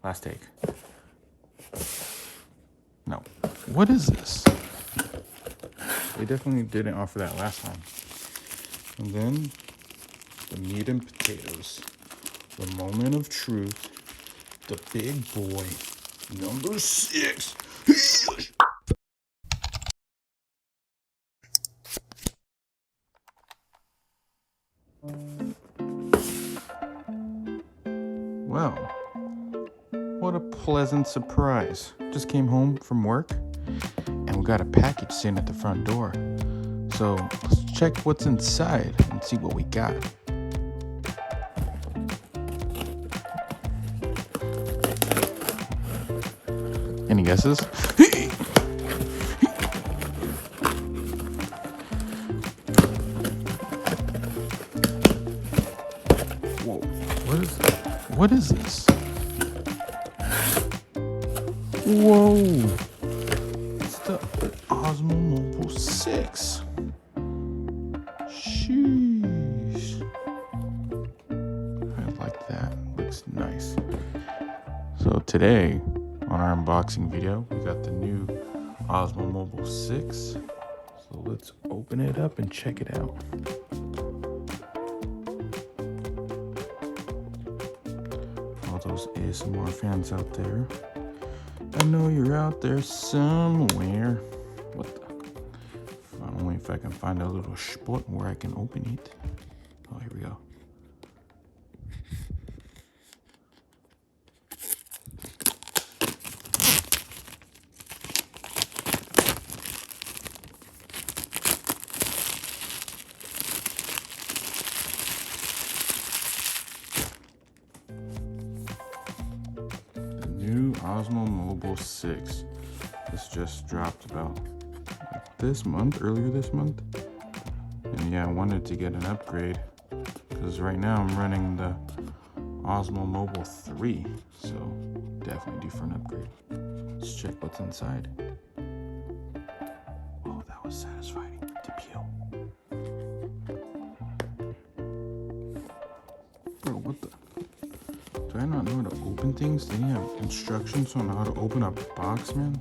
Last take. No. What is this? They definitely didn't offer that last time. And then the meat and potatoes. The moment of truth. The big boy. Number 6. Well, what a pleasant surprise. Just came home from work and we got a package sitting at the front door. So let's check what's inside and see what we got. Any guesses? Whoa, what is this? Whoa, it's the Osmo Mobile 6. Sheesh. I like that, looks nice. So today, on our unboxing video, we got the new Osmo Mobile 6. So let's open it up and check it out. All those ASMR fans out there, I know you're out there somewhere. What the? Only if I can find a little spot where I can open it. Oh, here we go. Osmo Mobile 6. This just dropped about earlier this month. And yeah, I wanted to get an upgrade because right now I'm running the Osmo Mobile 3. So definitely due for an upgrade. Let's check what's inside. Oh, that was satisfying to peel. Bro, what the? Do I not know how to open things? They have instructions on how to open a box, man.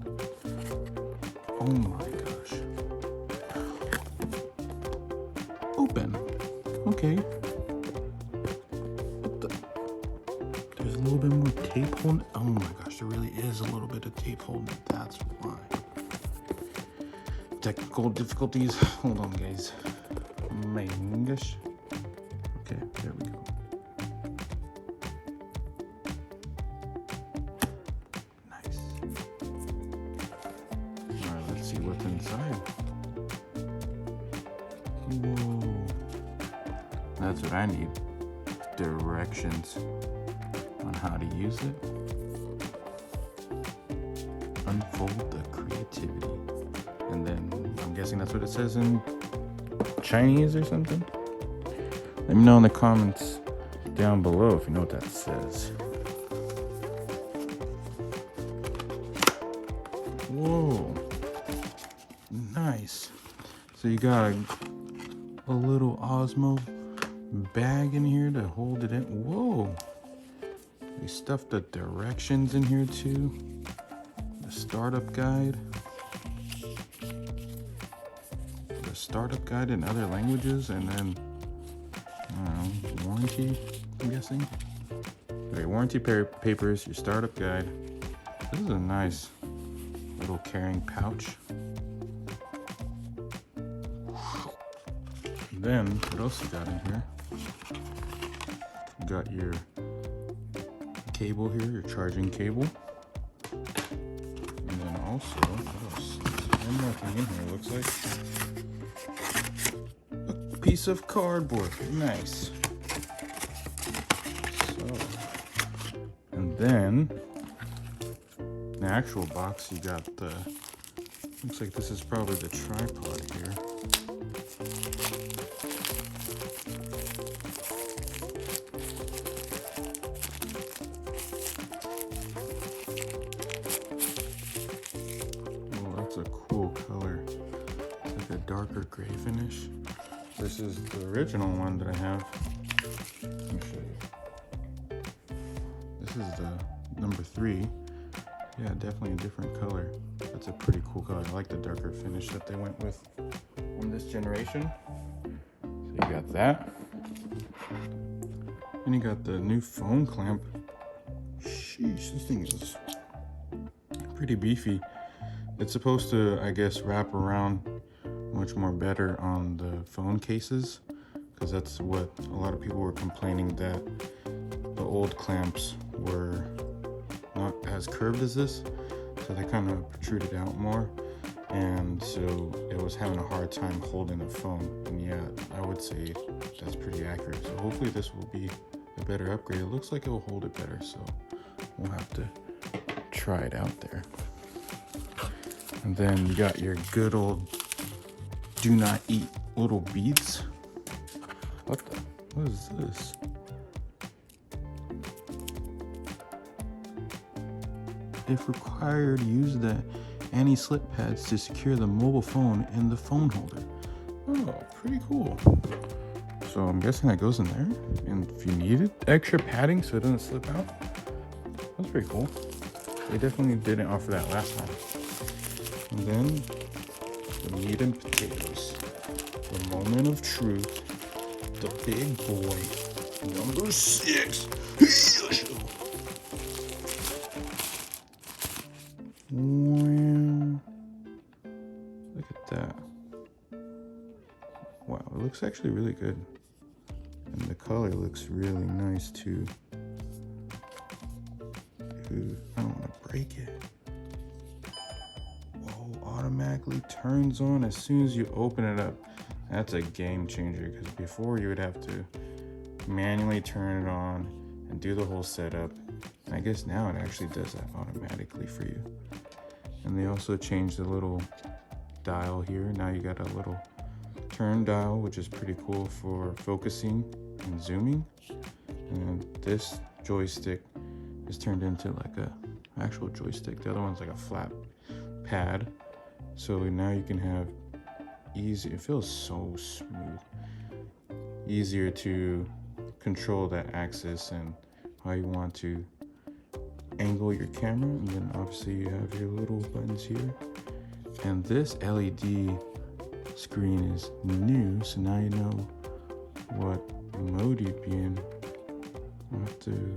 Oh my gosh. Open. Okay. What the? There's a little bit more tape holding. Oh my gosh, there really is a little bit of tape holding it. That's why. Technical difficulties. Hold on, guys. My English. Okay, there we go. See what's inside. Whoa. That's what I need. Directions on how to use it. Unfold the creativity. And then I'm guessing that's what it says in Chinese or something. Let me know in the comments down below if you know what that says. Whoa. Nice. So you got a little Osmo bag in here to hold it in. Whoa. They stuffed the directions in here too. The startup guide. The startup guide in other languages, and then I don't know, warranty, I'm guessing. Okay, warranty papers, your startup guide. This is a nice little carrying pouch. Then, what else you got in here? You got your cable here, your charging cable. And then also, what else? There's one more thing in here, it looks like. A piece of cardboard, nice. So, and then, in the actual box, you got the, looks like this is probably the tripod here. A cool color. It's like a darker gray finish. This is the original one that I have. Let me show you. This is the number 3. Yeah, definitely a different color. That's a pretty cool color. I like the darker finish that they went with from this generation. So you got that. And you got the new phone clamp. Sheesh, this thing is pretty beefy. It's supposed to, I guess, wrap around much more better on the phone cases, because that's what a lot of people were complaining, that the old clamps were not as curved as this, so they kind of protruded out more, and so it was having a hard time holding the phone. And yeah, I would say that's pretty accurate. So hopefully this will be a better upgrade. It looks like it will hold it better, so we'll have to try it out there. And then you got your good old do not eat little beads. What is this? If required, use the anti-slip pads to secure the mobile phone in the phone holder. Oh, pretty cool. So I'm guessing that goes in there. And if you need it, extra padding so it doesn't slip out. That's pretty cool. They definitely didn't offer that last time. And then the meat and potatoes. The moment of truth. The big boy. Number 6. Wow. Look at that. Wow, it looks actually really good. And the color looks really nice too. Dude, I don't want to break it. Automatically turns on as soon as you open it up. That's a game changer, because before you would have to manually turn it on and do the whole setup. And I guess now it actually does that automatically for you. And they also changed the little dial here. Now you got a little turn dial, which is pretty cool for focusing and zooming. And this joystick is turned into like a actual joystick. The other one's like a flat pad. So now you can have it feels so smooth, easier to control that axis and how you want to angle your camera. And then obviously you have your little buttons here, and this LED screen is new, so now you know what mode you'd be in. I'll have to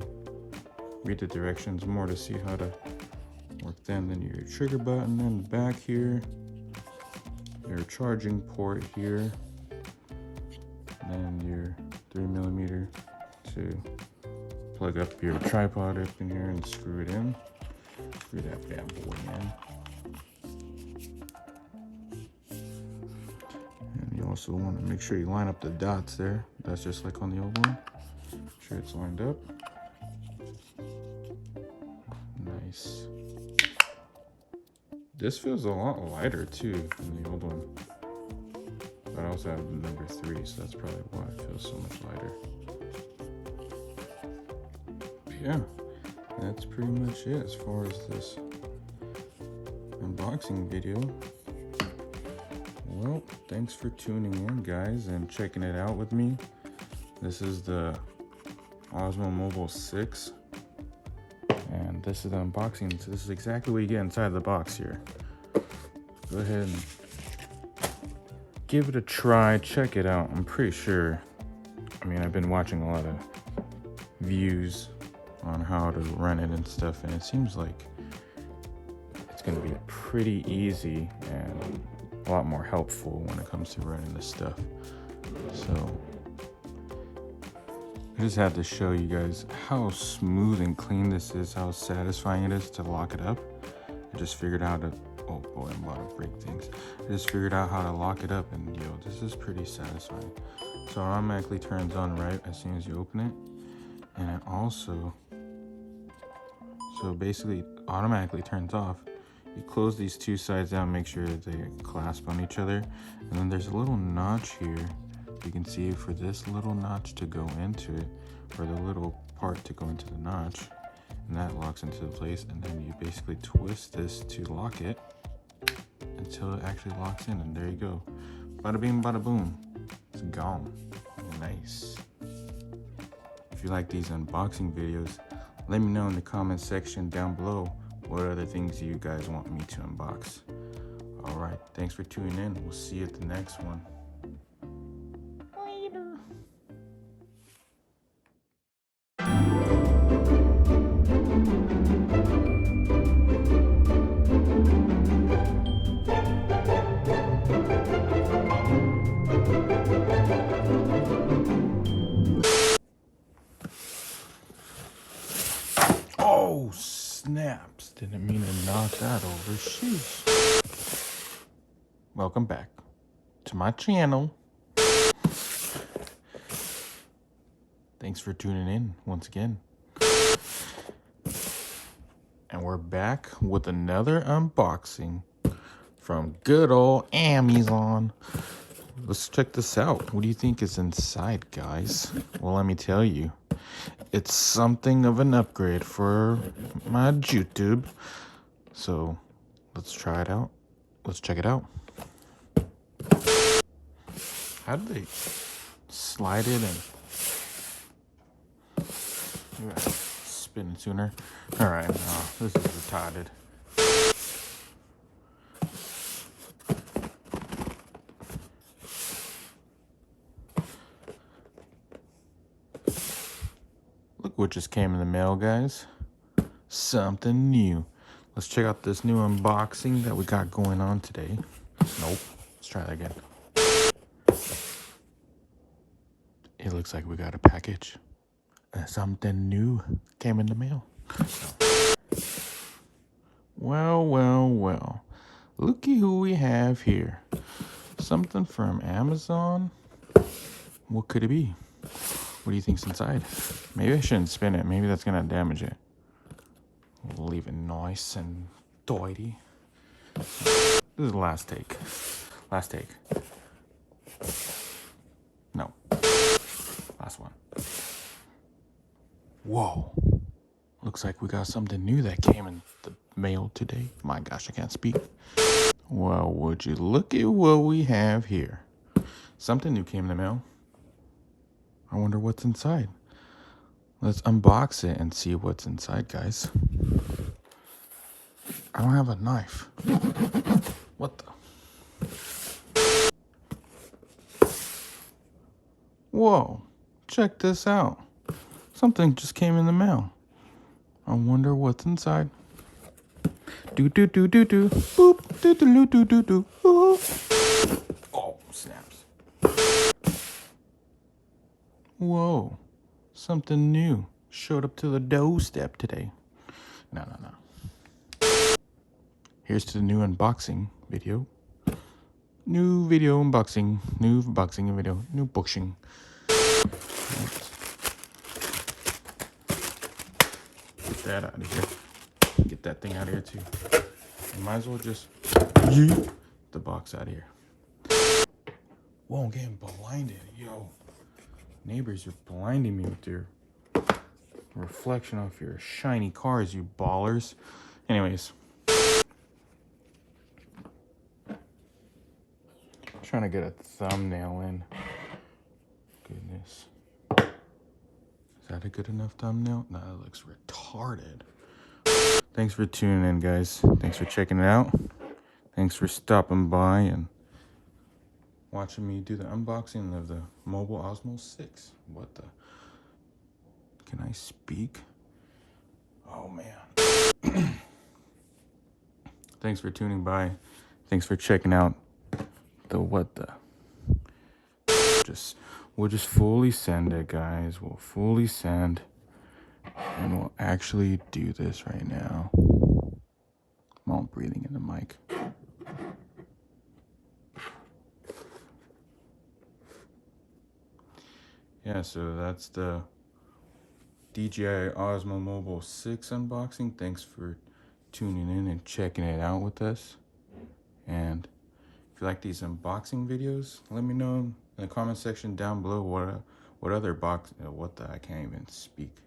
read the directions more to see how to work them. Then your trigger button in the back here, your charging port here, and your 3mm to plug up your tripod up in here and screw it in. Screw that bad boy in. And you also want to make sure you line up the dots there. That's just like on the old one. Make sure it's lined up. Nice. This feels a lot lighter too than the old one. But I also have the number 3, so that's probably why it feels so much lighter. But yeah, that's pretty much it as far as this unboxing video. Well, thanks for tuning in, guys, and checking it out with me. This is the Osmo Mobile 6. And this is the unboxing. So this is exactly what you get inside the box here. Go ahead and give it a try. Check it out. I'm pretty sure. I mean, I've been watching a lot of views on how to run it and stuff, and it seems like it's going to be pretty easy and a lot more helpful when it comes to running this stuff. So I just had to show you guys how smooth and clean this is, how satisfying it is to lock it up. I just figured out oh boy, I'm about to break things. I just figured out how to lock it up, and yo, this is pretty satisfying. So it automatically turns on right as soon as you open it. And it also, so basically automatically turns off. You close these two sides down, make sure that they clasp on each other. And then there's a little notch here. You can see for this little notch to go into it, or the little part to go into the notch, and that locks into place. And then you basically twist this to lock it until it actually locks in, and there you go. Bada bing, bada boom. It's gone. Nice. If you like these unboxing videos, Let me know in the comment section down below what other things you guys want me to unbox. All right, thanks for tuning in. We'll see you at the next one. Later. Oh, snaps. Didn't mean to knock that over. Sheesh. Welcome back to my channel. Thanks for tuning in once again. And we're back with another unboxing from good old Amazon. Let's check this out. What do you think is inside, guys? Well, let me tell you. It's something of an upgrade for my YouTube. So let's try it out. Let's check it out. How do they slide it in? Spin sooner. All right, no, this is retarded. Look what just came in the mail, guys. Something new. Let's check out this new unboxing that we got going on today. Nope. Let's try that again. It looks like we got a package. Something new came in the mail. Well. Looky who we have here. Something from Amazon. What could it be? What do you think's inside? Maybe I shouldn't spin it. Maybe that's gonna damage it. We'll leave it nice and tidy. This is the last take. Last take. No. Last one. Whoa. Looks like we got something new that came in the mail today. My gosh, I can't speak. Well, would you look at what we have here? Something new came in the mail. I wonder what's inside. Let's unbox it and see what's inside, guys. I don't have a knife. What the? Whoa, check this out. Something just came in the mail. I wonder what's inside. Do. Boop. Do. Oh, snaps. Whoa. Something new showed up to the doorstep today. No. Here's to the new unboxing video. New video unboxing. New unboxing video. New boxing. Get that out of here. Get that thing out of here too. You might as well just yeet the box out of here. Whoa, I'm getting blinded. Yo. Neighbors, you're blinding me with your reflection off your shiny cars, you ballers. Anyways. Trying to get a thumbnail in. Goodness. Is that a good enough thumbnail? No, that looks retarded. Thanks for tuning in, guys. Thanks for checking it out. Thanks for stopping by and watching me do the unboxing of the mobile Osmo 6. What the? Can I speak? Oh, man. Thanks for tuning by. Thanks for checking out the what the. We'll just fully send it, guys. We'll fully send. And we'll actually do this right now. I'm all breathing in the mic. Yeah, so that's the DJI Osmo Mobile 6 unboxing. Thanks for tuning in and checking it out with us. And if you like these unboxing videos, let me know in the comment section down below what other box, I can't even speak.